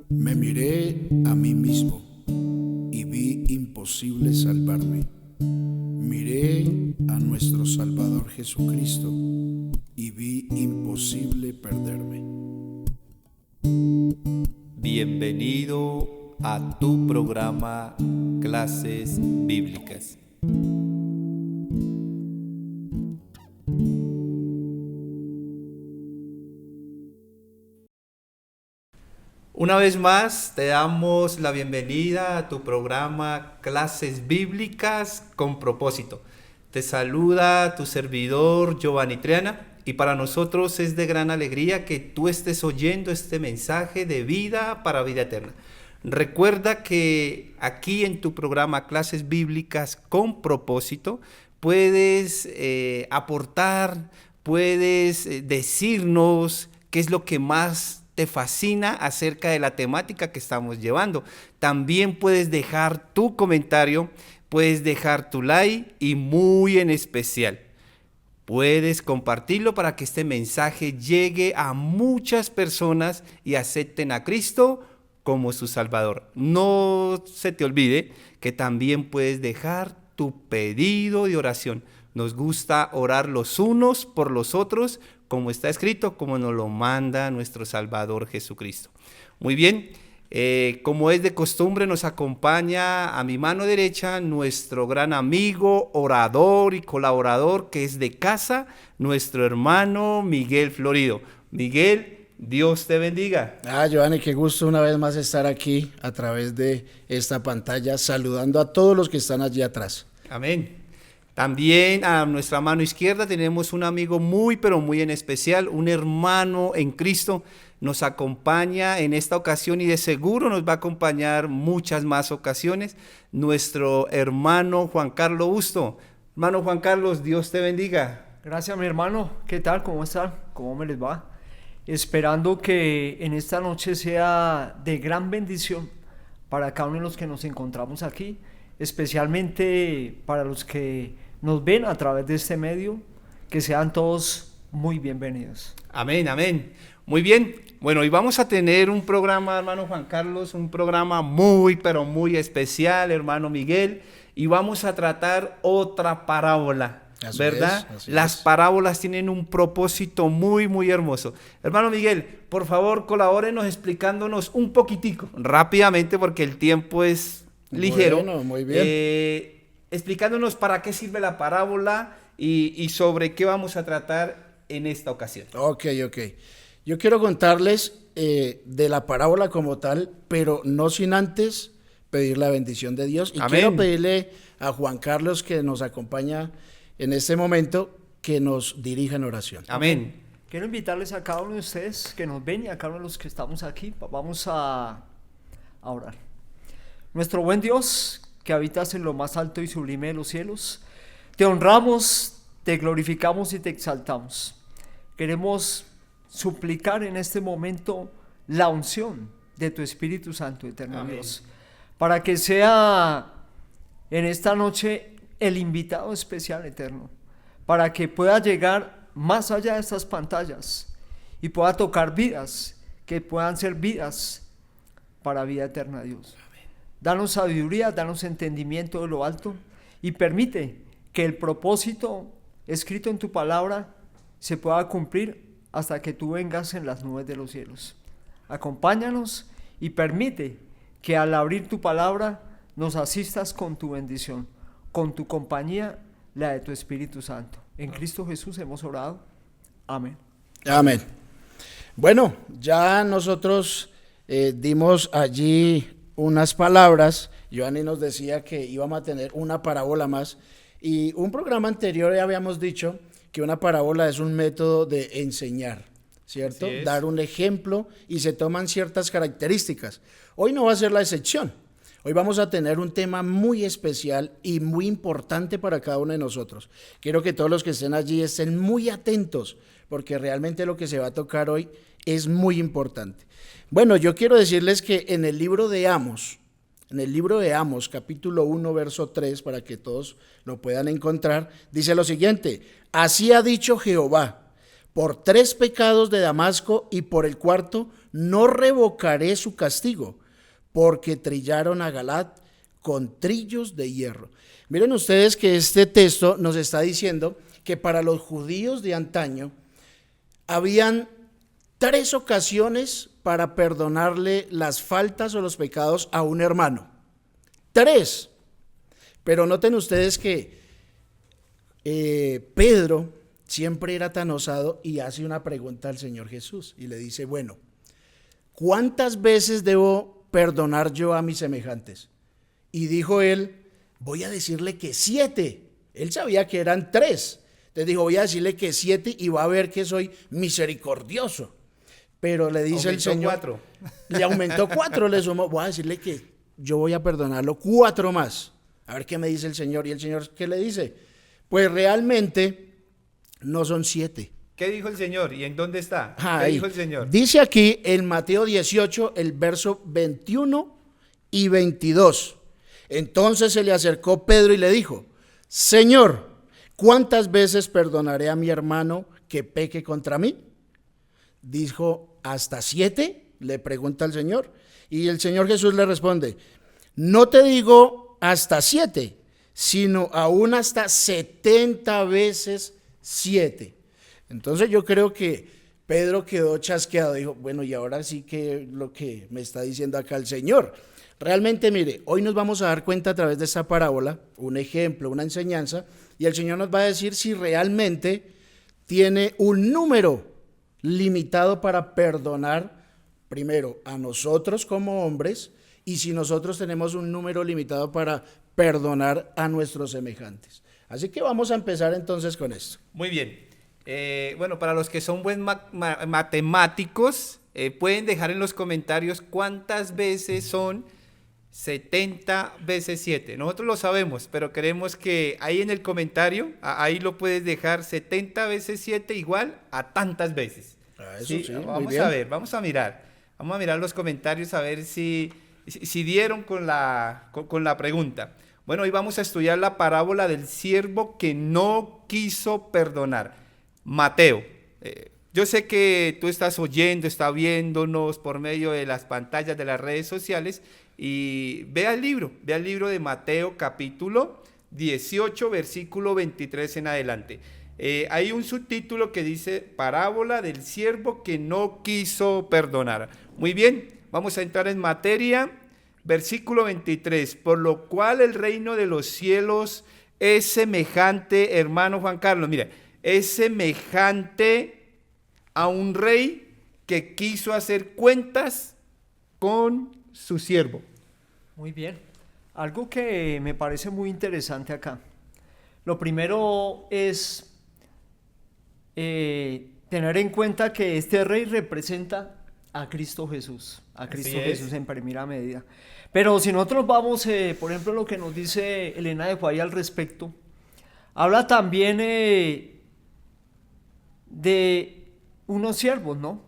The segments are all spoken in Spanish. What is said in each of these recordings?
Me miré a mí mismo y vi imposible salvarme. Miré a nuestro Salvador Jesucristo y vi imposible perderme. Bienvenido a tu programa Clases Bíblicas. Una vez más te damos la bienvenida a tu programa Clases Bíblicas con propósito. Te saluda tu servidor Giovanni Triana y para nosotros es de gran alegría que tú estés oyendo este mensaje de vida para vida eterna. Recuerda que aquí en tu programa Clases Bíblicas con propósito puedes aportar, puedes decirnos qué es lo que más te fascina acerca de la temática que estamos llevando. También puedes dejar tu comentario, puedes dejar tu like y muy en especial, puedes compartirlo para que este mensaje llegue a muchas personas y acepten a Cristo como su Salvador. No se te olvide que también puedes dejar tu pedido de oración. Nos gusta orar los unos por los otros, como está escrito, como nos lo manda nuestro Salvador Jesucristo. Muy bien, como es de costumbre, nos acompaña a mi mano derecha nuestro gran amigo, orador y colaborador que es de casa, nuestro hermano Miguel Florido. Miguel, Dios te bendiga. Giovanni, qué gusto una vez más estar aquí a través de esta pantalla, saludando a todos los que están allí atrás. Amén. También a nuestra mano izquierda tenemos un amigo muy, pero muy en especial, un hermano en Cristo. Nos acompaña en esta ocasión y de seguro nos va a acompañar muchas más ocasiones, nuestro hermano Juan Carlos Busto. Hermano Juan Carlos, Dios te bendiga. Gracias, mi hermano. ¿Qué tal? ¿Cómo están? ¿Cómo me les va? Esperando que en esta noche sea de gran bendición para cada uno de los que nos encontramos aquí, especialmente para los que nos ven a través de este medio, que sean todos muy bienvenidos. Amén, amén. Muy bien, bueno, hoy vamos a tener un programa, hermano Juan Carlos, un programa muy, pero muy especial, hermano Miguel, y vamos a tratar otra parábola, ¿verdad? Las parábolas tienen un propósito muy, muy hermoso. Hermano Miguel, por favor, colabórenos explicándonos un poquitico, rápidamente, porque el tiempo es ligero. Bueno, muy bien. Explicándonos para qué sirve la parábola y sobre qué vamos a tratar en esta ocasión. Ok. Yo quiero contarles de la parábola como tal, pero no sin antes pedir la bendición de Dios. Y Amén. Quiero pedirle a Juan Carlos, que nos acompaña en este momento, que nos dirija en oración. Amén. Quiero invitarles a cada uno de ustedes que nos ven y a cada uno de los que estamos aquí. Vamos a orar. Nuestro buen Dios, que habitas en lo más alto y sublime de los cielos, te honramos, te glorificamos y te exaltamos. Queremos suplicar en este momento la unción de tu Espíritu Santo, eterno Amén. Dios, para que sea en esta noche el invitado especial, eterno, para que pueda llegar más allá de estas pantallas y pueda tocar vidas que puedan ser vidas para vida eterna, Dios. Danos sabiduría, danos entendimiento de lo alto y permite que el propósito escrito en tu palabra se pueda cumplir hasta que tú vengas en las nubes de los cielos. Acompáñanos y permite que al abrir tu palabra nos asistas con tu bendición, con tu compañía, la de tu Espíritu Santo. En Cristo Jesús hemos orado. Amén. Amén. Bueno, ya nosotros dimos allí unas palabras. Giovanni nos decía que íbamos a tener una parábola más, y un programa anterior ya habíamos dicho que una parábola es un método de enseñar, ¿cierto? Dar un ejemplo y se toman ciertas características. Hoy no va a ser la excepción. Hoy vamos a tener un tema muy especial y muy importante para cada uno de nosotros. Quiero que todos los que estén allí estén muy atentos, porque realmente lo que se va a tocar hoy es muy importante. Bueno, yo quiero decirles que en el libro de Amos, capítulo 1, verso 3, para que todos lo puedan encontrar, dice lo siguiente: así ha dicho Jehová, por 3 pecados de Damasco, y por el cuarto no revocaré su castigo, porque trillaron a Galaad con trillos de hierro. Miren ustedes que este texto nos está diciendo que para los judíos de antaño habían 3 ocasiones para perdonarle las faltas o los pecados a un hermano. 3. Pero noten ustedes que Pedro siempre era tan osado y hace una pregunta al Señor Jesús y le dice, bueno, ¿cuántas veces debo perdonar yo a mis semejantes? Y dijo él, voy a decirle que 7. Él sabía que eran 3. Entonces dijo, voy a decirle que 7 y va a ver que soy misericordioso. Pero le dice el Señor, 4. Le aumentó 4, le sumó, voy a decirle que yo voy a perdonarlo 4 más. A ver qué me dice el Señor. Y el Señor, ¿qué le dice? Pues realmente no son 7. ¿Qué dijo el Señor? ¿Y en dónde está? ¿Qué Ahí. dijo el Señor? Dice aquí en Mateo 18, el verso 21 y 22. Entonces se le acercó Pedro y le dijo, Señor, ¿cuántas veces perdonaré a mi hermano que peque contra mí? Dijo, ¿hasta 7? Le pregunta el Señor. Y el Señor Jesús le responde, no te digo hasta 7, sino aún hasta 70 veces 7. Entonces yo creo que Pedro quedó chasqueado, dijo, bueno, y ahora sí que lo que me está diciendo acá el Señor. Realmente, mire, hoy nos vamos a dar cuenta a través de esta parábola, un ejemplo, una enseñanza, y el Señor nos va a decir si realmente tiene un número limitado para perdonar, primero, a nosotros como hombres, y si nosotros tenemos un número limitado para perdonar a nuestros semejantes. Así que vamos a empezar entonces con esto. Muy bien. Bueno, para los que son buen matemáticos, pueden dejar en los comentarios cuántas veces son 70 veces 7. Nosotros lo sabemos, pero queremos que ahí en el comentario, ahí lo puedes dejar, 70 veces 7 igual a tantas veces. Eso sí, vamos a ver, vamos a mirar los comentarios a ver si dieron con la pregunta. Bueno, hoy vamos a estudiar la parábola del siervo que no quiso perdonar. Mateo, yo sé que tú estás oyendo, estás viéndonos por medio de las pantallas de las redes sociales y vea el libro de Mateo capítulo 18, versículo 23 en adelante. Hay un subtítulo que dice parábola del siervo que no quiso perdonar. Muy bien, vamos a entrar en materia. Versículo 23, por lo cual el reino de los cielos es semejante, hermano Juan Carlos, mira, es semejante a un rey que quiso hacer cuentas con su siervo. Muy bien. Algo que me parece muy interesante acá. Lo primero es tener en cuenta que este rey representa a Cristo Jesús, en primera medida. Pero si nosotros vamos, por ejemplo, lo que nos dice Elena de Guay al respecto, habla también de unos siervos, ¿no?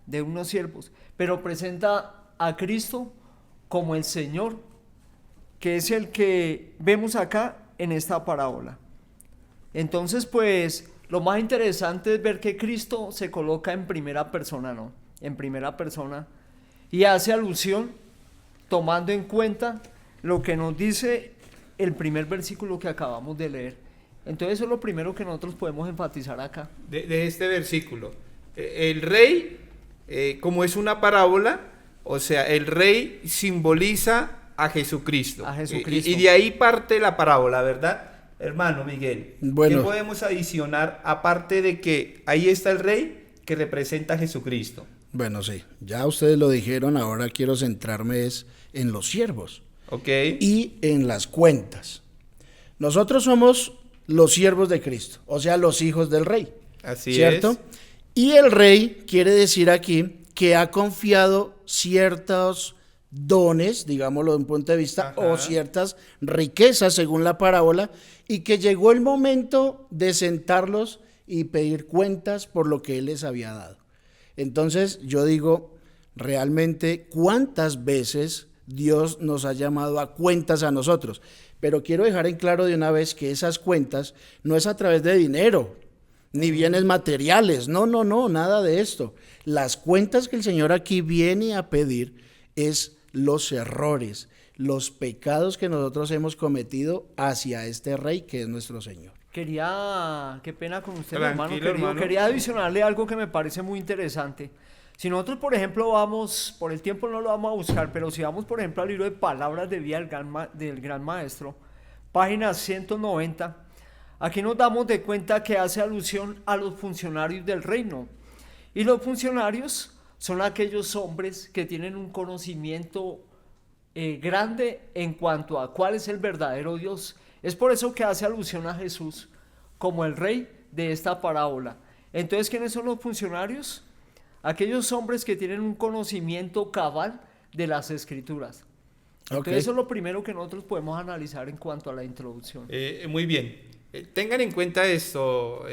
De unos siervos, pero presenta a Cristo como el Señor, que es el que vemos acá en esta parábola. Entonces, pues, lo más interesante es ver que Cristo se coloca en primera persona, ¿no? En primera persona, y hace alusión tomando en cuenta lo que nos dice el primer versículo que acabamos de leer. Entonces eso es lo primero que nosotros podemos enfatizar acá. De este versículo. El rey, como es una parábola, o sea, el rey simboliza a Jesucristo. A Jesucristo. Y de ahí parte la parábola, ¿verdad? Hermano Miguel, Bueno. ¿qué podemos adicionar aparte de que ahí está el rey que representa a Jesucristo? Bueno, sí, ya ustedes lo dijeron, ahora quiero centrarme en los siervos. Ok. Y en las cuentas. Nosotros somos los siervos de Cristo, o sea, los hijos del rey. Así ¿cierto? es. Y el rey quiere decir aquí que ha confiado ciertos dones, digámoslo de un punto de vista, Ajá. o ciertas riquezas según la parábola, y que llegó el momento de sentarlos y pedir cuentas por lo que él les había dado. Entonces yo digo, realmente, ¿cuántas veces Dios nos ha llamado a cuentas a nosotros? Pero quiero dejar en claro de una vez que esas cuentas no es a través de dinero, ni bienes materiales, no, no, no, nada de esto. Las cuentas que el Señor aquí viene a pedir es los errores, los pecados que nosotros hemos cometido hacia este Rey que es nuestro Señor. Qué pena con usted, Tranquilo, hermano querido. hermano. Quería adicionarle algo que me parece muy interesante. Si nosotros, por ejemplo, vamos, por el tiempo no lo vamos a buscar, pero si vamos, por ejemplo, al libro de Palabras de Vida del Gran Maestro, página 190, aquí nos damos de cuenta que hace alusión a los funcionarios del reino. Y los funcionarios son aquellos hombres que tienen un conocimiento grande en cuanto a cuál es el verdadero Dios. Es por eso que hace alusión a Jesús como el rey de esta parábola. Entonces, ¿quiénes son los funcionarios? Aquellos hombres que tienen un conocimiento cabal de las Escrituras. Entonces, Ok. eso es lo primero que nosotros podemos analizar en cuanto a la introducción. Muy bien. Tengan en cuenta esto,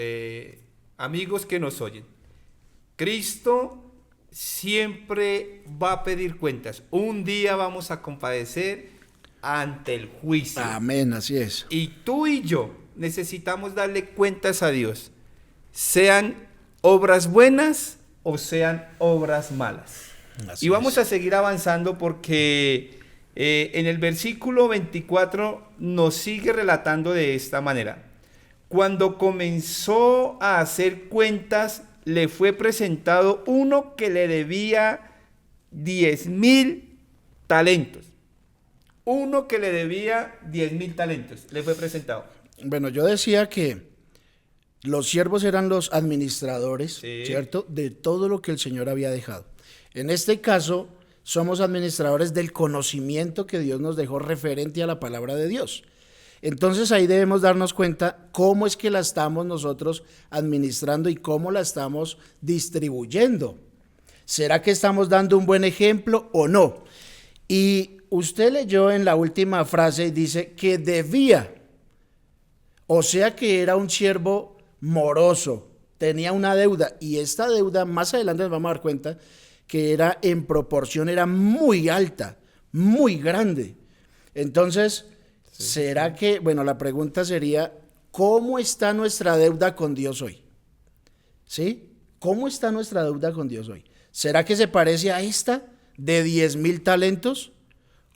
amigos que nos oyen. Cristo siempre va a pedir cuentas. Un día vamos a compadecer ante el juicio. Amén, así es. Y tú y yo necesitamos darle cuentas a Dios, sean obras buenas o sean obras malas. Así Y vamos es. a seguir avanzando porque en el versículo 24 nos sigue relatando de esta manera. Cuando comenzó a hacer cuentas, le fue presentado uno que le debía 10,000 talentos. Uno que le debía 10,000 talentos, le fue presentado. Bueno, yo decía que los siervos eran los administradores, Sí. ¿cierto? De todo lo que el Señor había dejado. En este caso, somos administradores del conocimiento que Dios nos dejó referente a la palabra de Dios. Entonces ahí debemos darnos cuenta cómo es que la estamos nosotros administrando y cómo la estamos distribuyendo. ¿Será que estamos dando un buen ejemplo o no? Y usted leyó en la última frase, dice que debía, o sea que era un siervo moroso, tenía una deuda, y esta deuda, más adelante nos vamos a dar cuenta, que era en proporción, era muy alta, muy grande. Entonces, ¿será que, bueno, la pregunta sería, ¿cómo está nuestra deuda con Dios hoy? ¿Sí? ¿Cómo está nuestra deuda con Dios hoy? ¿Será que se parece a esta de 10,000 talentos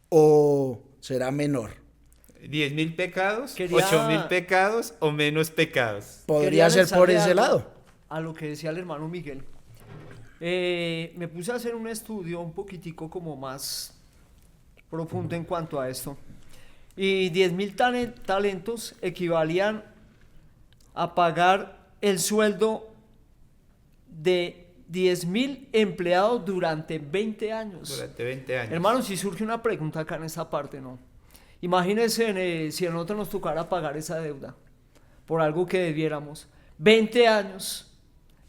o será menor? 10,000 pecados, Quería- 8,000 pecados o menos pecados. Podría Quería ser por lanzarle ese algo lado. A lo que decía el hermano Miguel. Me puse a hacer un estudio un poquitico como más profundo en cuanto a esto. Y 10,000 talentos equivalían a pagar el sueldo de 10,000 empleados durante 20 años. Durante 20 años. Hermano, si surge una pregunta acá en esta parte, ¿no? Imagínense si a nosotros nos tocara pagar esa deuda por algo que debiéramos. 20 años,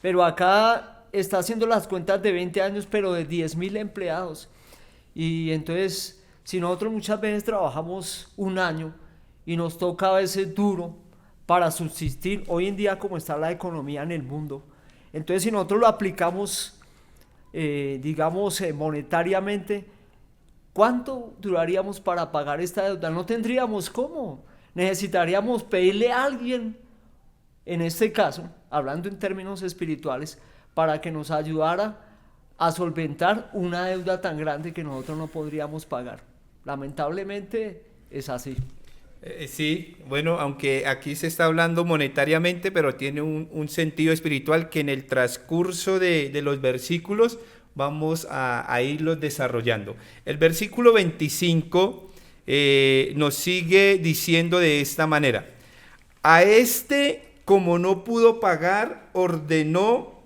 pero acá está haciendo las cuentas de 20 años, pero de 10,000 empleados. Y entonces, si nosotros muchas veces trabajamos un año y nos toca a veces duro para subsistir, hoy en día como está la economía en el mundo, entonces si nosotros lo aplicamos, digamos, monetariamente, ¿cuánto duraríamos para pagar esta deuda? No tendríamos cómo. Necesitaríamos pedirle a alguien, en este caso, hablando en términos espirituales, para que nos ayudara a solventar una deuda tan grande que nosotros no podríamos pagar. Lamentablemente es así. Sí, bueno, aunque aquí se está hablando monetariamente, pero tiene un sentido espiritual que en el transcurso de los versículos vamos a irlos desarrollando. El versículo 25 nos sigue diciendo de esta manera: a este, como no pudo pagar, ordenó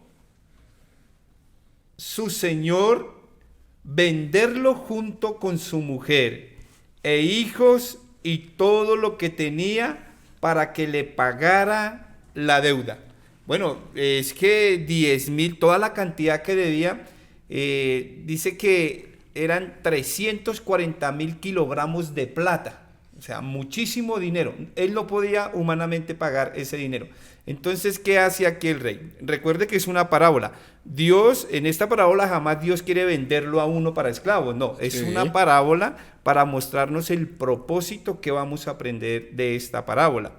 su señor venderlo junto con su mujer e hijos y todo lo que tenía para que le pagara la deuda. Bueno, es que 10,000, toda la cantidad que debía, dice que eran 340,000 kilogramos de plata, o sea, muchísimo dinero. Él no podía humanamente pagar ese dinero. Entonces, ¿qué hace aquí el rey? Recuerde que es una parábola. Dios, en esta parábola jamás Dios quiere venderlo a uno para esclavos, no, es Sí. una parábola para mostrarnos el propósito que vamos a aprender de esta parábola.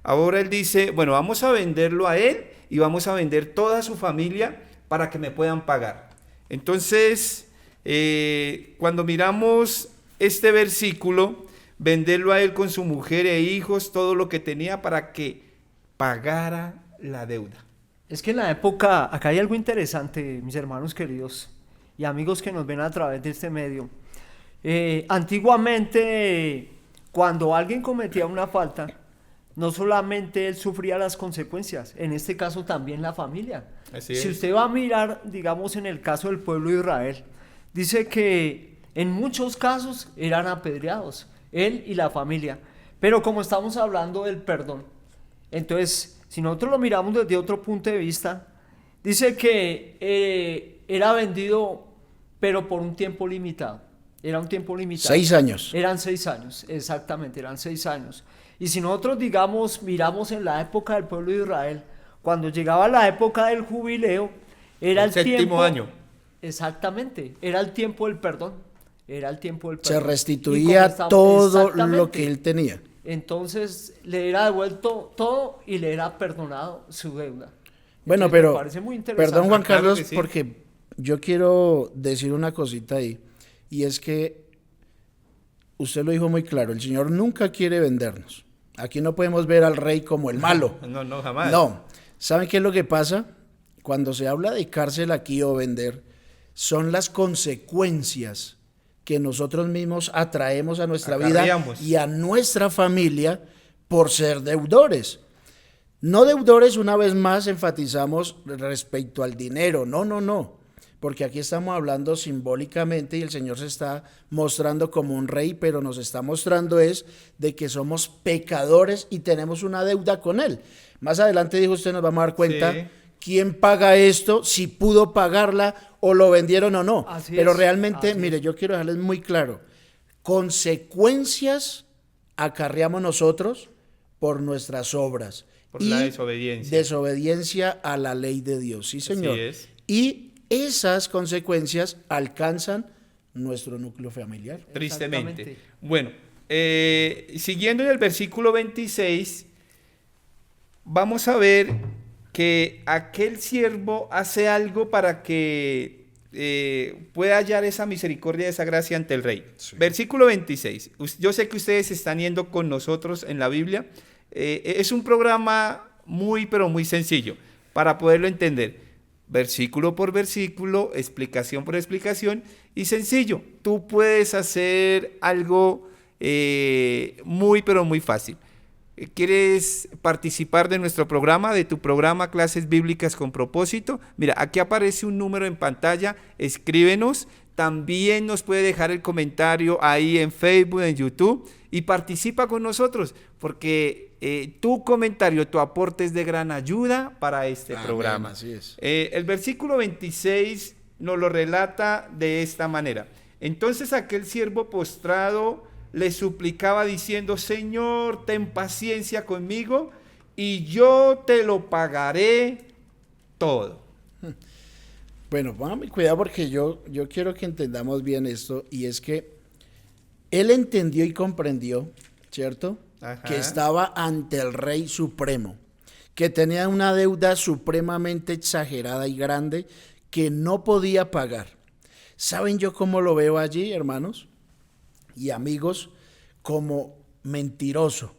Ahora él dice, bueno, vamos a venderlo a él y vamos a vender toda su familia para que me puedan pagar. Entonces, cuando miramos este versículo, venderlo a él con su mujer e hijos, todo lo que tenía para que pagara la deuda. Es que en la época, acá hay algo interesante, mis hermanos queridos y amigos que nos ven a través de este medio. Antiguamente, cuando alguien cometía una falta, no solamente él sufría las consecuencias, en este caso también la familia. Si usted va a mirar, digamos, en el caso del pueblo de Israel, dice que en muchos casos eran apedreados, él y la familia. Pero como estamos hablando del perdón, entonces, si nosotros lo miramos desde otro punto de vista, dice que era vendido, pero por un tiempo limitado. Era un tiempo limitado. 6 años. Eran 6 años, exactamente, eran 6 años. Y si nosotros, digamos, miramos en la época del pueblo de Israel, cuando llegaba la época del jubileo, era el séptimo tiempo, año. Exactamente, era el tiempo del perdón. Era el tiempo del Se perdón. restituía todo lo que él tenía. Entonces le era devuelto todo y le era perdonado su deuda. Bueno, Entonces, pero, me parece muy interesante. perdón Juan Claro Carlos, que sí. porque yo quiero decir una cosita ahí, y es que usted lo dijo muy claro, el Señor nunca quiere vendernos. Aquí no podemos ver al rey como el malo. No, jamás. No, ¿saben qué es lo que pasa? Cuando se habla de cárcel aquí o vender, son las consecuencias que nosotros mismos atraemos a nuestra Acarreamos. vida y a nuestra familia por ser deudores. No deudores, una vez más, enfatizamos respecto al dinero. No. Porque aquí estamos hablando simbólicamente y el Señor se está mostrando como un rey, pero nos está mostrando es de que somos pecadores y tenemos una deuda con Él. Más adelante dijo usted, nos vamos a dar cuenta Sí. quién paga esto, si pudo pagarla o lo vendieron o no. Así Pero es, realmente, así mire, es. yo quiero dejarles muy claro, consecuencias acarreamos nosotros por nuestras obras. Por la desobediencia. Desobediencia a la ley de Dios, sí señor. Así es. Y esas consecuencias alcanzan nuestro núcleo familiar. Tristemente. Exactamente. Bueno, siguiendo en el versículo 26, vamos a ver que aquel siervo hace algo para que pueda hallar esa misericordia, esa gracia ante el rey. Sí. Versículo 26. Yo sé que ustedes están yendo con nosotros en la Biblia. Es un programa muy, pero muy sencillo para poderlo entender. Versículo por versículo, explicación por explicación y sencillo. Tú puedes hacer algo muy, pero muy fácil. ¿Quieres participar de nuestro programa, de tu programa Clases Bíblicas con Propósito? Mira, aquí aparece un número en pantalla, escríbenos. También nos puede dejar el comentario ahí en Facebook, en YouTube y participa con nosotros porque tu comentario, tu aporte es de gran ayuda para este Amén, programa. así es. El versículo 26 nos lo relata de esta manera. Entonces aquel siervo postrado le suplicaba diciendo: Señor, ten paciencia conmigo y yo te lo pagaré todo. Bueno, póngame cuidado porque yo quiero que entendamos bien esto, y es que él entendió y comprendió, ¿cierto? Ajá. Que estaba ante el Rey Supremo, que tenía una deuda supremamente exagerada y grande que no podía pagar. ¿Saben yo cómo lo veo allí, hermanos y amigos? Como mentiroso.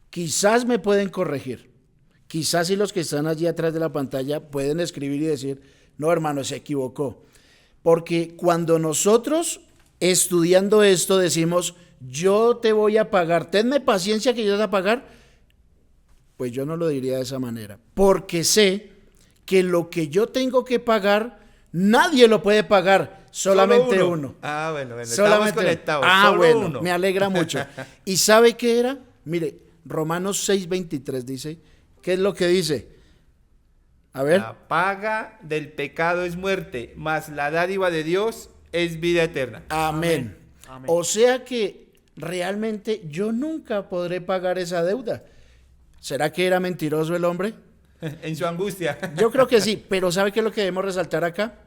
Quizás me pueden corregir. Quizás si los que están allí atrás de la pantalla pueden escribir y decir: no, hermano, se equivocó. Porque cuando nosotros estudiando esto decimos: yo te voy a pagar, tenme paciencia que yo te voy a pagar, pues yo no lo diría de esa manera. Porque sé que lo que yo tengo que pagar, nadie lo puede pagar, solamente Solo uno. Ah, bueno, estamos Solamente conectados. Ah, Solo bueno, uno. me alegra mucho. ¿Y sabe qué era? Mire, Romanos 6:23 dice, ¿qué es lo que dice? A ver. La paga del pecado es muerte, mas la dádiva de Dios es vida eterna. Amén. Amén. O sea que realmente yo nunca podré pagar esa deuda. ¿Será que era mentiroso el hombre? En su angustia. Yo creo que sí, pero ¿sabe qué es lo que debemos resaltar acá?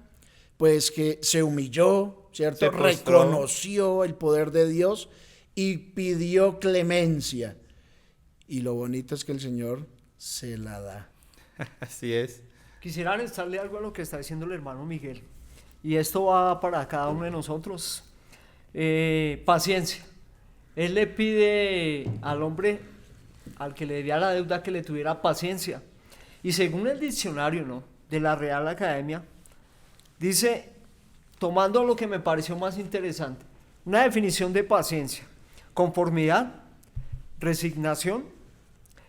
Pues que se humilló, ¿cierto? Se postró. Reconoció el poder de Dios y pidió clemencia. Y lo bonito es que el Señor se la da. Así es. Quisiera anexarle algo a lo que está diciendo el hermano Miguel. Y esto va para cada uno de nosotros. Paciencia. Él le pide al hombre, al que le debía la deuda, que le tuviera paciencia. Y según el diccionario, ¿no?, de la Real Academia, dice, tomando lo que me pareció más interesante, una definición de paciencia: conformidad, resignación,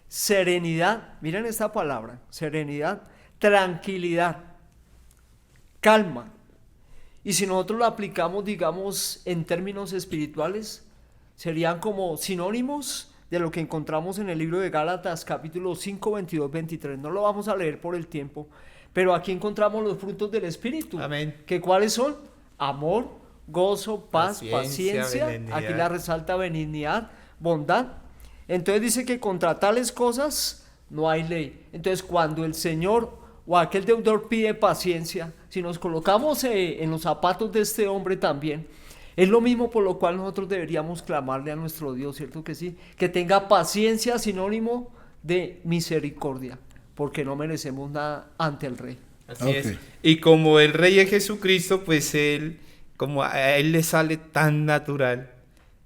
serenidad, miren esta palabra, serenidad, tranquilidad, calma. Y si nosotros lo aplicamos, digamos, en términos espirituales, serían como sinónimos de lo que encontramos en el libro de Gálatas, capítulo 5, 22, 23. No lo vamos a leer por el tiempo, pero aquí encontramos los frutos del Espíritu. Amén. ¿Que cuáles son? Amor, gozo, paz, Paciencia, paciencia. benignidad. Aquí la resalta benignidad, bondad. Entonces dice que contra tales cosas no hay ley. Entonces cuando el Señor o aquel deudor pide paciencia, si nos colocamos en los zapatos de este hombre también, es lo mismo por lo cual nosotros deberíamos clamarle a nuestro Dios, ¿cierto que sí? Que tenga paciencia, sinónimo de misericordia, porque no merecemos nada ante el Rey. Así Ok. es. Y como el Rey es Jesucristo, pues él, como a él le sale tan natural,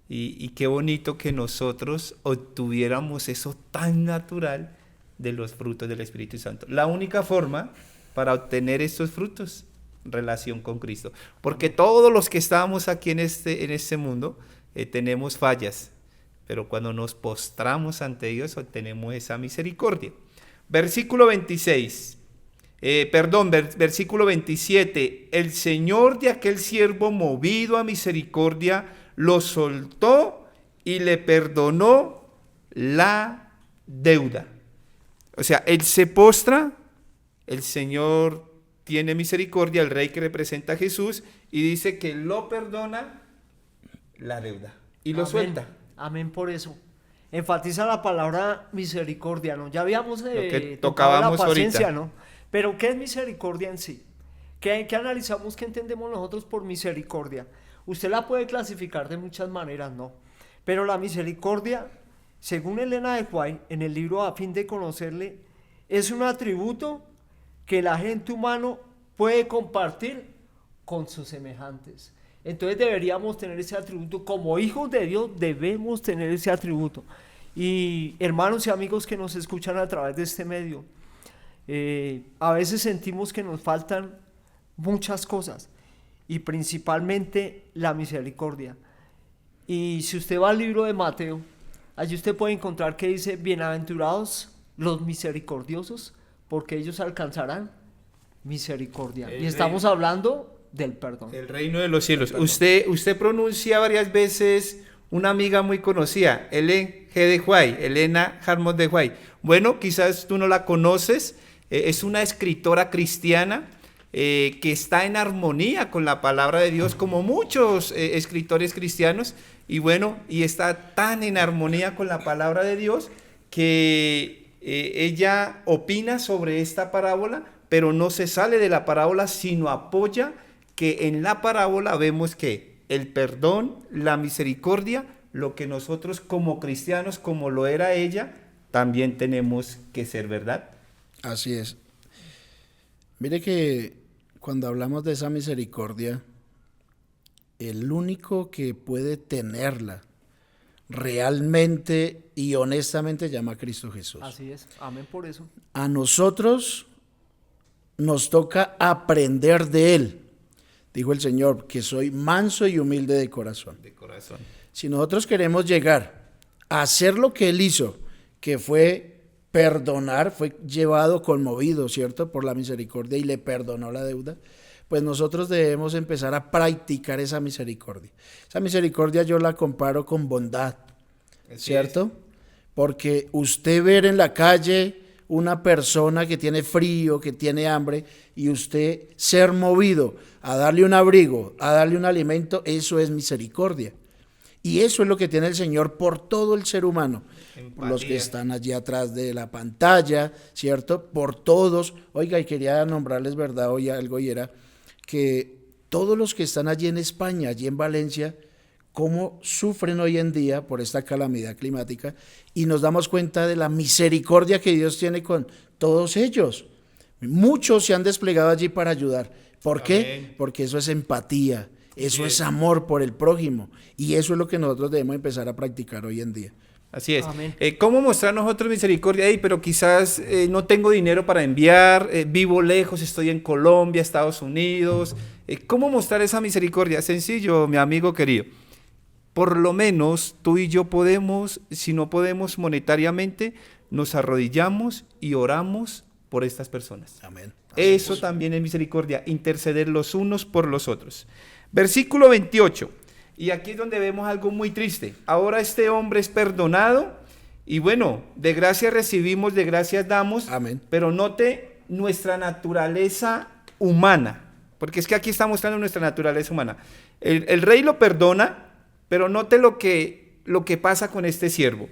y qué bonito que nosotros obtuviéramos eso tan natural de los frutos del Espíritu Santo. La única forma para obtener estos frutos, relación con Cristo. Porque todos los que estamos aquí en este mundo tenemos fallas, pero cuando nos postramos ante Dios obtenemos esa misericordia. Versículo 26. Versículo 27, el Señor de aquel siervo movido a misericordia lo soltó y le perdonó la deuda. O sea, él se postra, el Señor tiene misericordia, el Rey que representa a Jesús, y dice que lo perdona la deuda y lo Amén. suelta. Amén por eso. Enfatiza la palabra misericordia, ¿no? Ya habíamos que tocado la tocábamos paciencia, ahorita. ¿no? Pero ¿qué es misericordia en sí? ¿Qué analizamos, qué entendemos nosotros por misericordia? Usted la puede clasificar de muchas maneras, ¿no? Pero la misericordia, según Elena de White, en el libro A fin de conocerle, es un atributo que el agente humano puede compartir con sus semejantes. Entonces deberíamos tener ese atributo, como hijos de Dios debemos tener ese atributo. Y hermanos y amigos que nos escuchan a través de este medio, a veces sentimos que nos faltan muchas cosas, y principalmente la misericordia. Y si usted va al libro de Mateo, allí usted puede encontrar que dice, bienaventurados los misericordiosos, porque ellos alcanzarán misericordia. El Y estamos hablando del perdón. El reino de los cielos. Usted pronuncia varias veces una amiga muy conocida, Elena Harmon de White. Bueno, quizás tú no la conoces, es una escritora cristiana que está en armonía con la palabra de Dios, como muchos escritores cristianos, y bueno, y está tan en armonía con la palabra de Dios que ella opina sobre esta parábola, pero no se sale de la parábola, sino apoya que en la parábola vemos que el perdón, la misericordia, lo que nosotros como cristianos, como lo era ella, también tenemos que ser, ¿verdad? Así es. Mire que cuando hablamos de esa misericordia, el único que puede tenerla realmente y honestamente llama a Cristo Jesús. Así es, amén por eso. A nosotros nos toca aprender de Él. Dijo el Señor, que soy manso y humilde de corazón. De corazón. Si nosotros queremos llegar a hacer lo que Él hizo, que fue perdonar, fue llevado conmovido, ¿cierto?, por la misericordia y le perdonó la deuda, pues nosotros debemos empezar a practicar esa misericordia. Esa misericordia yo la comparo con bondad, ¿cierto? Porque usted ver en la calle una persona que tiene frío, que tiene hambre, y usted ser movido a darle un abrigo, a darle un alimento, eso es misericordia. Y eso es lo que tiene el Señor por todo el ser humano. Por los que están allí atrás de la pantalla, ¿cierto? Por todos. Oiga, y quería nombrarles, ¿verdad?, hoy algo, y era que todos los que están allí en España, allí en Valencia, cómo sufren hoy en día por esta calamidad climática y nos damos cuenta de la misericordia que Dios tiene con todos ellos. Muchos se han desplegado allí para ayudar. ¿Por qué? Amén. Porque eso es empatía, eso Así es es. amor por el prójimo y eso es lo que nosotros debemos empezar a practicar hoy en día. Así es. Amén. ¿Cómo mostrar nosotros misericordia? Ey, pero quizás no tengo dinero para enviar, vivo lejos, estoy en Colombia, Estados Unidos. ¿Cómo mostrar esa misericordia? Sencillo, mi amigo querido. Por lo menos tú y yo podemos, si no podemos monetariamente, nos arrodillamos y oramos por estas personas. Amén. Eso también es misericordia, interceder los unos por los otros. Versículo 28. Y aquí es donde vemos algo muy triste. Ahora este hombre es perdonado y bueno, de gracia recibimos, de gracias damos. Amén. Pero note nuestra naturaleza humana, porque es que aquí está mostrando nuestra naturaleza humana. El rey lo perdona, pero note lo que pasa con este siervo.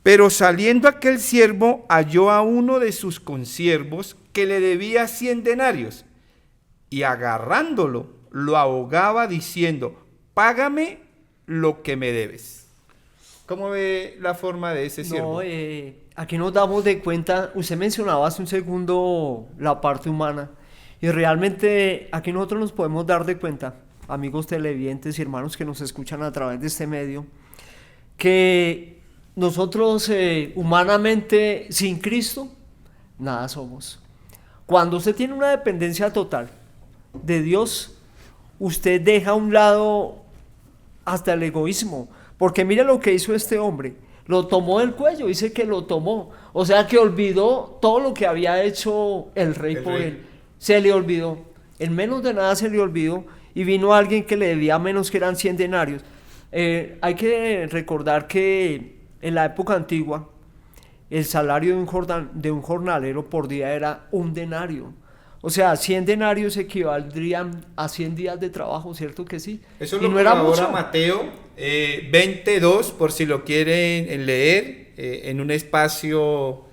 Pero saliendo aquel siervo halló a uno de sus consiervos que le debía 100 denarios y agarrándolo lo ahogaba diciendo: págame lo que me debes. ¿Cómo ve la forma de ese siervo? No, aquí nos damos de cuenta, usted mencionaba hace un segundo la parte humana, y realmente aquí nosotros nos podemos dar de cuenta, amigos televidentes y hermanos que nos escuchan a través de este medio, que nosotros humanamente sin Cristo nada somos. Cuando usted tiene una dependencia total de Dios, usted deja a un lado hasta el egoísmo, porque mire lo que hizo este hombre, lo tomó del cuello, dice que lo tomó, o sea que olvidó todo lo que había hecho el rey por él, se le olvidó, en menos de nada se le olvidó, y vino alguien que le debía menos, que eran 100 denarios. Hay que recordar que en la época antigua el salario de un jornalero por día era 1 denario. O sea, 100 denarios equivaldrían a 100 días de trabajo, ¿cierto que sí? Eso es Y lo no que era ahora mucho. Mateo 22, por si lo quieren leer, en un espacio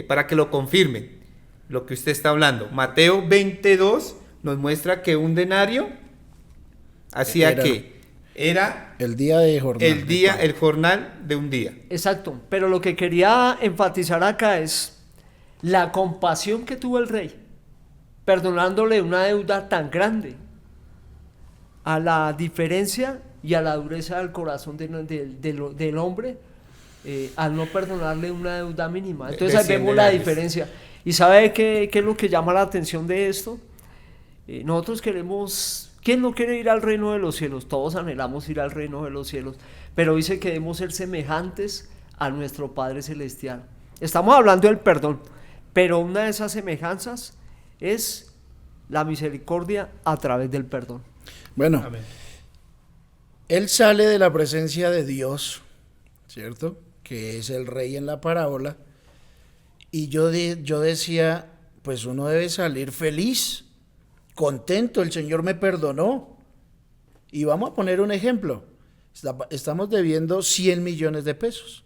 para que lo confirmen, lo que usted está hablando. Mateo 22 nos muestra que 1 denario hacía Era- que era El día de jornada. el jornal de un día. Exacto, pero lo que quería enfatizar acá es la compasión que tuvo el rey, perdonándole una deuda tan grande, a la diferencia y a la dureza del corazón del hombre, al no perdonarle una deuda mínima. Entonces De ahí 100 vemos la denarios. diferencia. ¿Y sabe qué es lo que llama la atención de esto? Nosotros queremos, ¿quién no quiere ir al reino de los cielos? Todos anhelamos ir al reino de los cielos, pero dice que debemos ser semejantes a nuestro Padre Celestial. Estamos hablando del perdón, pero una de esas semejanzas es la misericordia a través del perdón. Bueno, Amén. él sale de la presencia de Dios, ¿cierto? Que es el rey en la parábola. Y yo decía, pues uno debe salir feliz, contento, el Señor me perdonó. Y vamos a poner un ejemplo. Estamos debiendo 100 millones de pesos,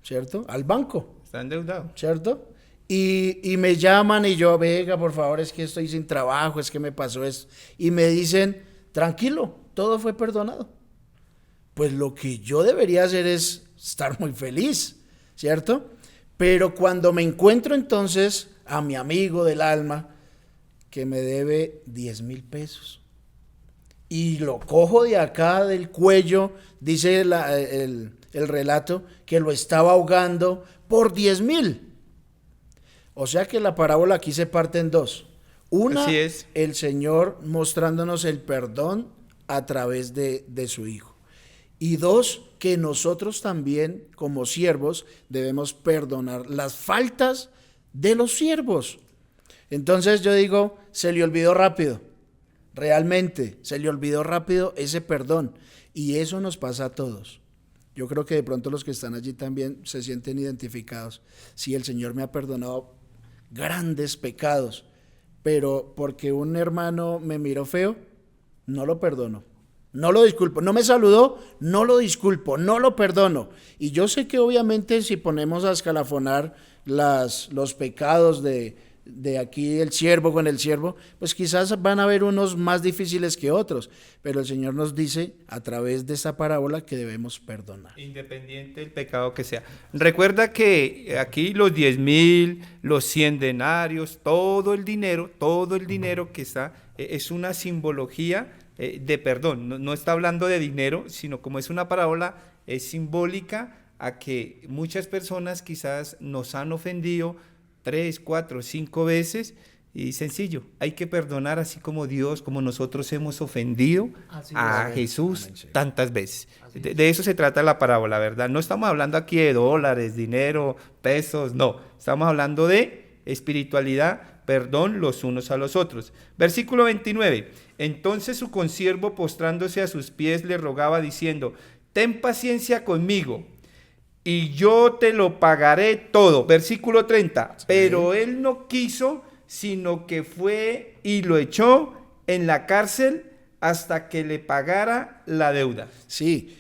¿cierto? Al banco, Está endeudado. ¿cierto? Y me llaman y yo, venga, por favor, es que estoy sin trabajo, es que me pasó esto. Y me dicen, tranquilo, todo fue perdonado. Pues lo que yo debería hacer es estar muy feliz, ¿cierto? Pero cuando me encuentro entonces a mi amigo del alma que me debe 10,000 pesos y lo cojo de acá del cuello, dice el relato, que lo estaba ahogando por 10,000. O sea que la parábola aquí se parte en dos. Una, Así es. el Señor mostrándonos el perdón a través de su Hijo. Y dos, que nosotros también como siervos debemos perdonar las faltas de los siervos. Entonces yo digo, se le olvidó rápido, realmente se le olvidó rápido ese perdón. Y eso nos pasa a todos. Yo creo que de pronto los que están allí también se sienten identificados. Sí, el Señor me ha perdonado grandes pecados, pero porque un hermano me miró feo, no lo perdono. No lo disculpo, no me saludó, no lo disculpo, no lo perdono. Y yo sé que obviamente si ponemos a escalafonar los pecados de de aquí el siervo con el siervo, pues quizás van a haber unos más difíciles que otros, pero el Señor nos dice a través de esta parábola que debemos perdonar. Independiente del pecado que sea. Recuerda que aquí los 10,000, los 100 denarios, todo el dinero que está, es una simbología de perdón. No está hablando de dinero, sino como es una parábola, es simbólica a que muchas personas quizás nos han ofendido 3, 4, 5 veces, y sencillo, hay que perdonar así como Dios, como nosotros hemos ofendido a Jesús tantas veces. De eso se trata la parábola, ¿verdad? No estamos hablando aquí de dólares, dinero, pesos, no. Estamos hablando de espiritualidad, perdón los unos a los otros. Versículo 29. Entonces su consiervo, postrándose a sus pies, le rogaba diciendo: ten paciencia conmigo, y yo te lo pagaré todo. Versículo 30. Sí. Pero él no quiso, sino que fue y lo echó en la cárcel hasta que le pagara la deuda. Sí,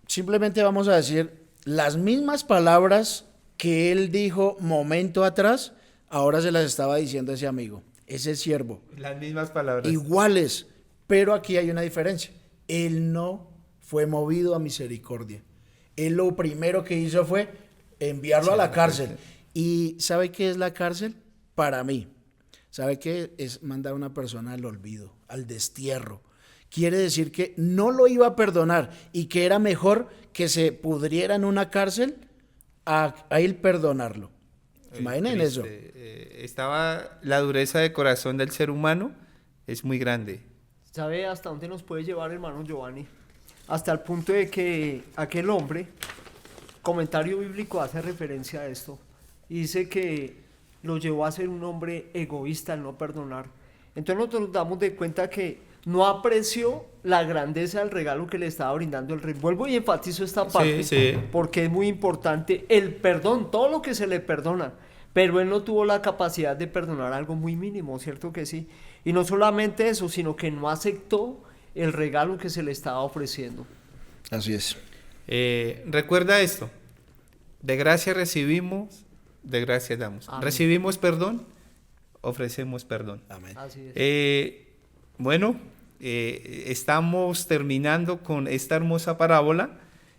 simplemente vamos a decir las mismas palabras que él dijo momento atrás, ahora se las estaba diciendo a ese amigo, ese siervo. Las mismas palabras. Iguales, pero aquí hay una diferencia. Él no fue movido a misericordia. Él lo primero que hizo fue enviarlo a la cárcel. ¿Y sabe qué es la cárcel? Para mí, ¿sabe qué es? Mandar a una persona al olvido, al destierro. Quiere decir que no lo iba a perdonar y que era mejor que se pudriera en una cárcel a ir perdonarlo. Imaginen eso. Estaba la dureza de corazón del ser humano, es muy grande. ¿Sabe hasta dónde nos puede llevar, hermano Giovanni? Hasta el punto de que aquel hombre, comentario bíblico hace referencia a esto, y dice que lo llevó a ser un hombre egoísta al no perdonar. Entonces nosotros nos damos de cuenta que no apreció la grandeza del regalo que le estaba brindando el rey. Vuelvo y enfatizo esta parte, porque es muy importante el perdón, todo lo que se le perdona, pero él no tuvo la capacidad de perdonar algo muy mínimo, ¿cierto que sí? Y no solamente eso, sino que no aceptó el regalo que se le estaba ofreciendo. Así es. Recuerda esto: de gracia recibimos, de gracia damos. Amén. Recibimos perdón, ofrecemos perdón. Amén. Así es. Estamos terminando con esta hermosa parábola,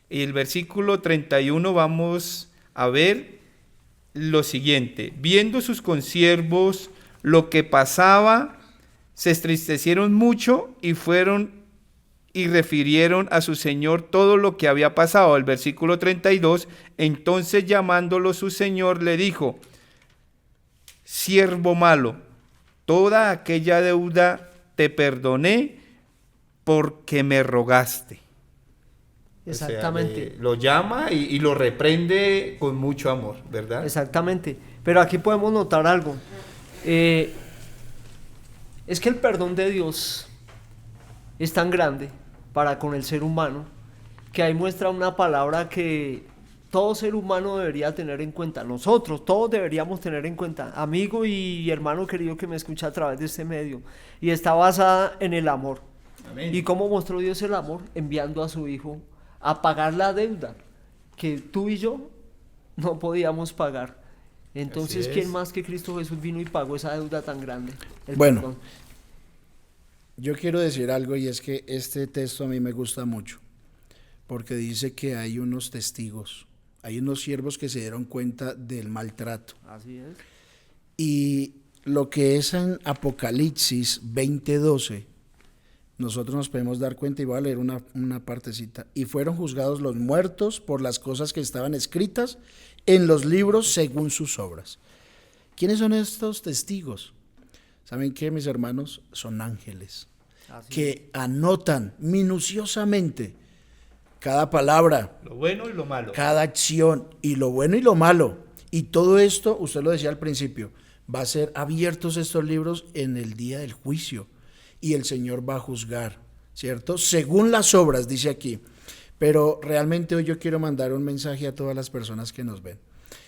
y el versículo 31 vamos a ver lo siguiente: viendo sus consiervos lo que pasaba, se entristecieron mucho y fueron y refirieron a su señor todo lo que había pasado. El versículo 32, entonces llamándolo su señor le dijo: siervo malo, toda aquella deuda te perdoné porque me rogaste. Exactamente. O sea, lo llama y lo reprende con mucho amor, ¿verdad? Exactamente. Pero aquí podemos notar algo. Es que el perdón de Dios es tan grande para con el ser humano, que ahí muestra una palabra que todo ser humano debería tener en cuenta. Nosotros, todos deberíamos tener en cuenta, amigo y hermano querido que me escucha a través de este medio, y está basada en el amor. Amén. ¿Y cómo mostró Dios el amor? Enviando a su Hijo a pagar la deuda que tú y yo no podíamos pagar. Entonces, ¿quién más que Cristo Jesús vino y pagó esa deuda tan grande? Bueno, perdón. Yo quiero decir algo, y es que este texto a mí me gusta mucho, porque dice que hay unos testigos, hay unos siervos que se dieron cuenta del maltrato. Así es. Y lo que es en Apocalipsis 20:12, nosotros nos podemos dar cuenta, y voy a leer una partecita. Y fueron juzgados los muertos por las cosas que estaban escritas en los libros según sus obras. ¿Quiénes son estos testigos? ¿Saben qué, mis hermanos? Son ángeles que anotan minuciosamente cada palabra, lo bueno y lo malo, cada acción, y lo bueno y lo malo. Y todo esto, usted lo decía al principio, va a ser abiertos estos libros en el día del juicio, y el Señor va a juzgar, ¿cierto? Según las obras, dice aquí. Pero realmente hoy yo quiero mandar un mensaje a todas las personas que nos ven,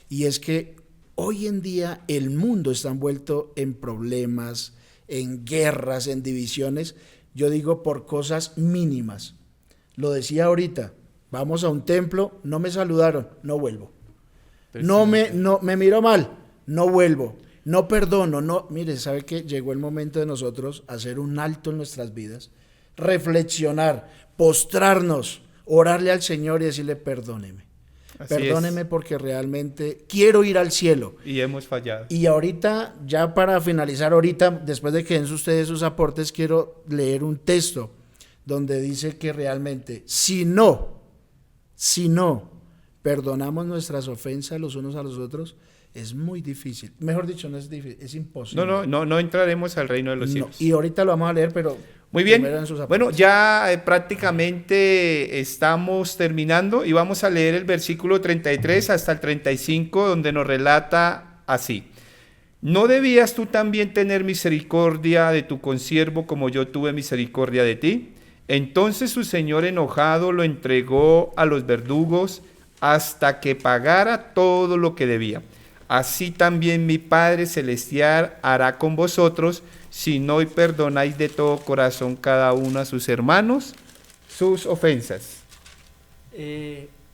y es que hoy en día el mundo está envuelto en problemas, en guerras, en divisiones, yo digo por cosas mínimas. Lo decía ahorita, vamos a un templo, no me saludaron, no vuelvo. No me miró mal, no vuelvo. no perdono, no. Mire, ¿sabe qué? Llegó el momento de nosotros hacer un alto en nuestras vidas, reflexionar, postrarnos, orarle al Señor y decirle perdóneme. Así Perdóneme es. porque realmente quiero ir al cielo. Y hemos fallado. Y ahorita, ya para finalizar, ahorita, después de que den ustedes sus aportes, quiero leer un texto donde dice que realmente, si no perdonamos nuestras ofensas los unos a los otros, es muy difícil. Mejor dicho, no es difícil, es imposible. No entraremos al reino de los cielos. Y ahorita lo vamos a leer, pero Muy bien, primero en sus aportes. bueno, ya prácticamente estamos terminando y vamos a leer el versículo 33 hasta el 35, donde nos relata así: ¿No debías tú también tener misericordia de tu consiervo como yo tuve misericordia de ti? Entonces su señor enojado lo entregó a los verdugos hasta que pagara todo lo que debía. Así también mi Padre Celestial hará con vosotros si no perdonáis de todo corazón cada uno a sus hermanos sus ofensas.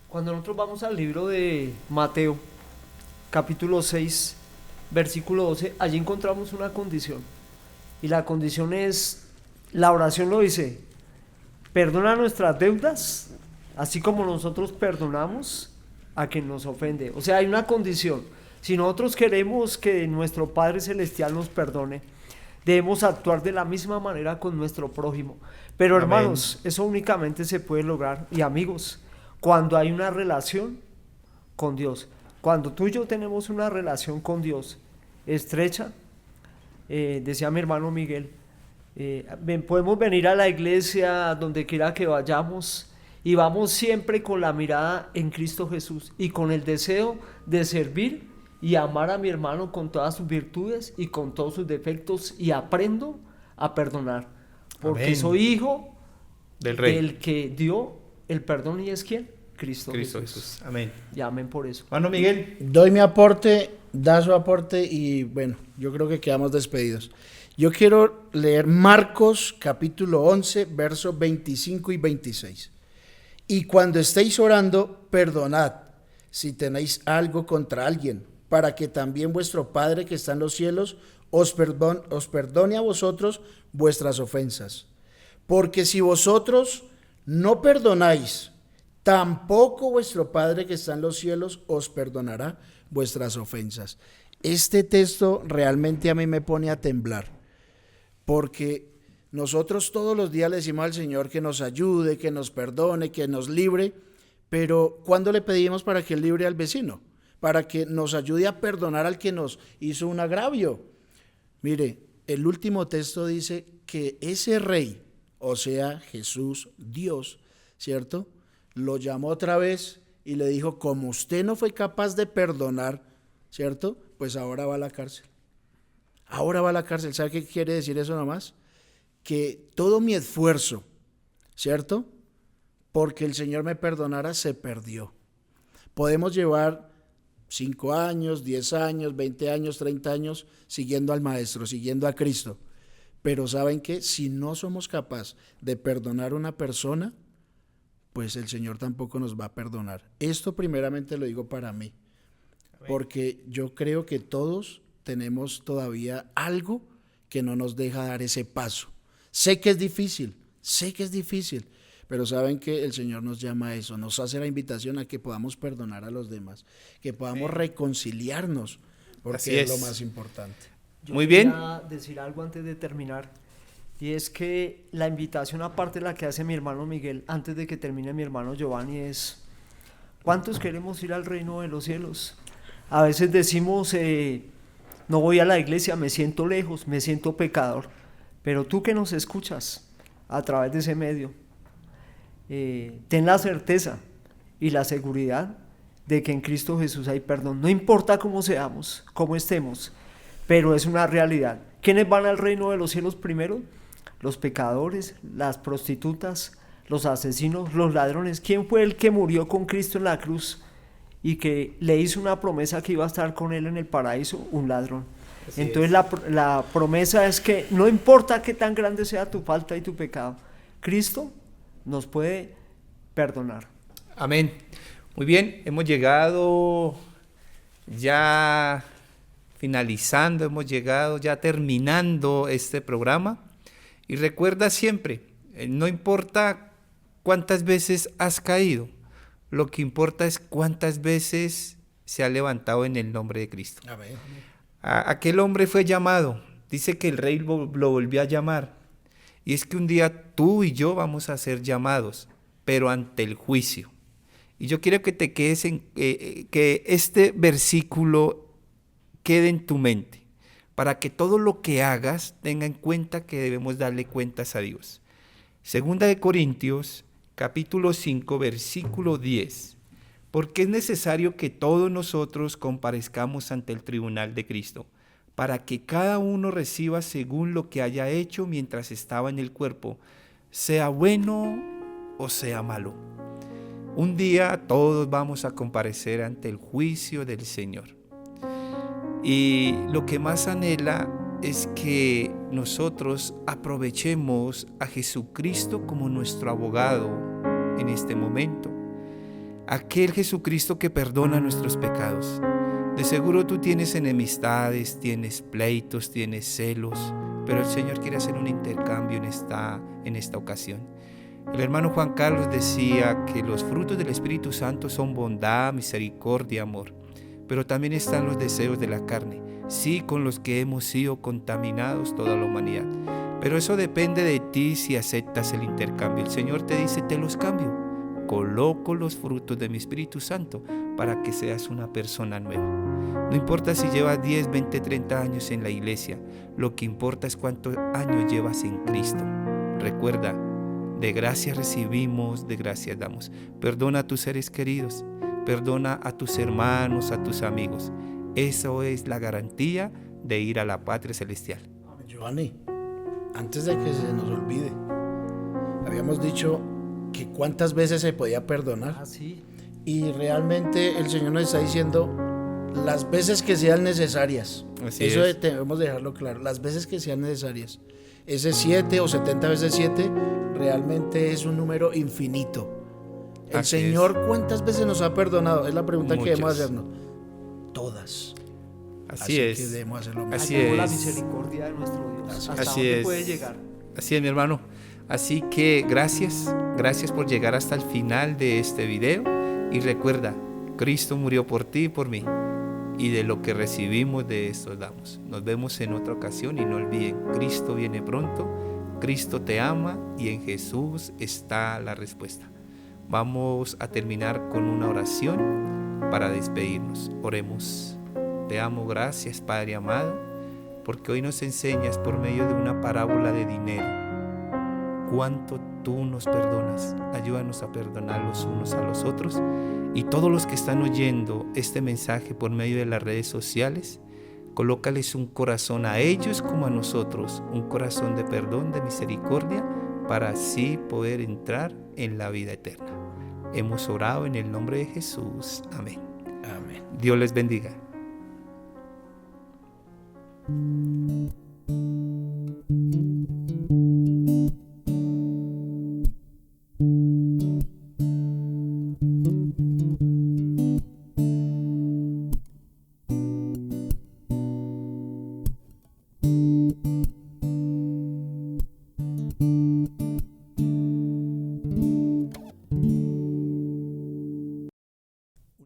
Cuando nosotros vamos al libro de Mateo, capítulo 6, versículo 12, allí encontramos una condición. Y la condición es, la oración lo dice: perdona nuestras deudas, así como nosotros perdonamos a quien nos ofende. O sea, hay una condición. Si nosotros queremos que nuestro Padre Celestial nos perdone, debemos actuar de la misma manera con nuestro prójimo. Pero Amén. hermanos, eso únicamente se puede lograr, y amigos, cuando hay una relación con Dios. Cuando tú y yo tenemos una relación con Dios estrecha, decía mi hermano Miguel, podemos venir a la iglesia donde quiera que vayamos y vamos siempre con la mirada en Cristo Jesús y con el deseo de servir y amar a mi hermano con todas sus virtudes y con todos sus defectos, y aprendo a perdonar porque Amén. soy hijo Del Rey. del que dio el perdón, y es ¿quién? Cristo Cristo Jesús. Jesús. Amén. Y amén por eso. Hermano Miguel. Doy mi aporte, da su aporte y bueno, yo creo que quedamos despedidos. Yo quiero leer Marcos capítulo 11, versos 25 y 26. Y cuando estéis orando, perdonad si tenéis algo contra alguien, para que también vuestro Padre que está en los cielos os perdone a vosotros vuestras ofensas. Porque si vosotros no perdonáis, tampoco vuestro Padre que está en los cielos os perdonará vuestras ofensas. Este texto realmente a mí me pone a temblar, porque nosotros todos los días le decimos al Señor que nos ayude, que nos perdone, que nos libre, pero ¿cuándo le pedimos para que Él libre al vecino? Para que nos ayude a perdonar al que nos hizo un agravio. Mire, el último texto dice que ese rey, o sea, Jesús, Dios, ¿cierto?, lo llamó otra vez y le dijo, como usted no fue capaz de perdonar, ¿cierto?, pues ahora va a la cárcel. Ahora va a la cárcel. ¿Sabe qué quiere decir eso nomás? Que todo mi esfuerzo, ¿cierto?, porque el Señor me perdonara, se perdió. Podemos llevar 5 años, 10 años, 20 años, 30 años siguiendo al Maestro, siguiendo a Cristo. Pero ¿saben qué? Si no somos capaces de perdonar a una persona, pues el Señor tampoco nos va a perdonar. Esto primeramente lo digo para mí, porque yo creo que todos tenemos todavía algo que no nos deja dar ese paso. Sé que es difícil, pero saben que el Señor nos llama a eso, nos hace la invitación a que podamos perdonar a los demás, que podamos reconciliarnos, porque Así es lo es. más importante. Yo Muy bien. quería decir algo antes de terminar, y es que la invitación, aparte de la que hace mi hermano Miguel, antes de que termine mi hermano Giovanni, es: ¿cuántos queremos ir al reino de los cielos? A veces decimos, no voy a la iglesia, me siento lejos, me siento pecador, pero tú que nos escuchas a través de ese medio, ten la certeza y la seguridad de que en Cristo Jesús hay perdón. No importa cómo seamos, cómo estemos, pero es una realidad. ¿Quiénes van al reino de los cielos primero? Los pecadores, las prostitutas, los asesinos, los ladrones. ¿Quién fue el que murió con Cristo en la cruz y que le hizo una promesa que iba a estar con él en el paraíso? Un ladrón. Así Entonces es. la promesa es que no importa qué tan grande sea tu falta y tu pecado, Cristo nos puede perdonar. Amén. Muy bien, hemos llegado ya finalizando, hemos llegado ya terminando este programa. Y recuerda siempre, no importa cuántas veces has caído, lo que importa es cuántas veces se ha levantado en el nombre de Cristo. Amén. Aquel hombre fue llamado, dice que el rey lo volvió a llamar. Y es que un día tú y yo vamos a ser llamados, pero ante el juicio. Y yo quiero que te quedes que este versículo quede en tu mente, para que todo lo que hagas tenga en cuenta que debemos darle cuentas a Dios. Segunda de Corintios, capítulo 5, versículo 10. Porque es necesario que todos nosotros comparezcamos ante el tribunal de Cristo, para que cada uno reciba según lo que haya hecho mientras estaba en el cuerpo, sea bueno o sea malo. Un día todos vamos a comparecer ante el juicio del Señor. Y lo que más anhela es que nosotros aprovechemos a Jesucristo como nuestro abogado en este momento. Aquel Jesucristo que perdona nuestros pecados. De seguro tú tienes enemistades, tienes pleitos, tienes celos, pero el Señor quiere hacer un intercambio en esta ocasión. El hermano Juan Carlos decía que los frutos del Espíritu Santo son bondad, misericordia, amor. Pero también están los deseos de la carne, sí, con los que hemos sido contaminados toda la humanidad. Pero eso depende de ti si aceptas el intercambio. El Señor te dice, te los cambio. Coloco los frutos de mi Espíritu Santo para que seas una persona nueva. No importa si llevas 10, 20, 30 años en la iglesia, lo que importa es cuántos años llevas en Cristo. Recuerda, de gracia recibimos, de gracia damos. Perdona a tus seres queridos. Perdona a tus hermanos, a tus amigos. Eso es la garantía de ir a la patria celestial. Giovanni, antes de que se nos olvide, habíamos dicho que cuántas veces se podía perdonar. Ah, sí. Y realmente el Señor nos está diciendo las veces que sean necesarias. Así Eso es. debemos dejarlo claro, las veces que sean necesarias. Ese 7 o 70 veces 7 realmente es un número infinito. El Así Señor, ¿cuántas veces nos ha perdonado? Es la pregunta que Muchas. debemos hacernos. Todas. Así es. que debemos hacerlo más. Así Hallemos la es. misericordia de nuestro Dios. Hasta Así dónde es. puede llegar. Así es, mi hermano. Así que gracias por llegar hasta el final de este video. Y recuerda, Cristo murió por ti y por mí. Y de lo que recibimos de esto damos. Nos vemos en otra ocasión y no olviden, Cristo viene pronto, Cristo te ama y en Jesús está la respuesta. Vamos a terminar con una oración para despedirnos. Oremos. Te amo, gracias Padre amado, porque hoy nos enseñas por medio de una parábola de dinero cuánto tú nos perdonas. Ayúdanos a perdonar los unos a los otros. Y todos los que están oyendo este mensaje por medio de las redes sociales, colócales un corazón a ellos como a nosotros, un corazón de perdón, de misericordia, para así poder entrar en la vida eterna. Hemos orado en el nombre de Jesús. Amén. Amén. Dios les bendiga.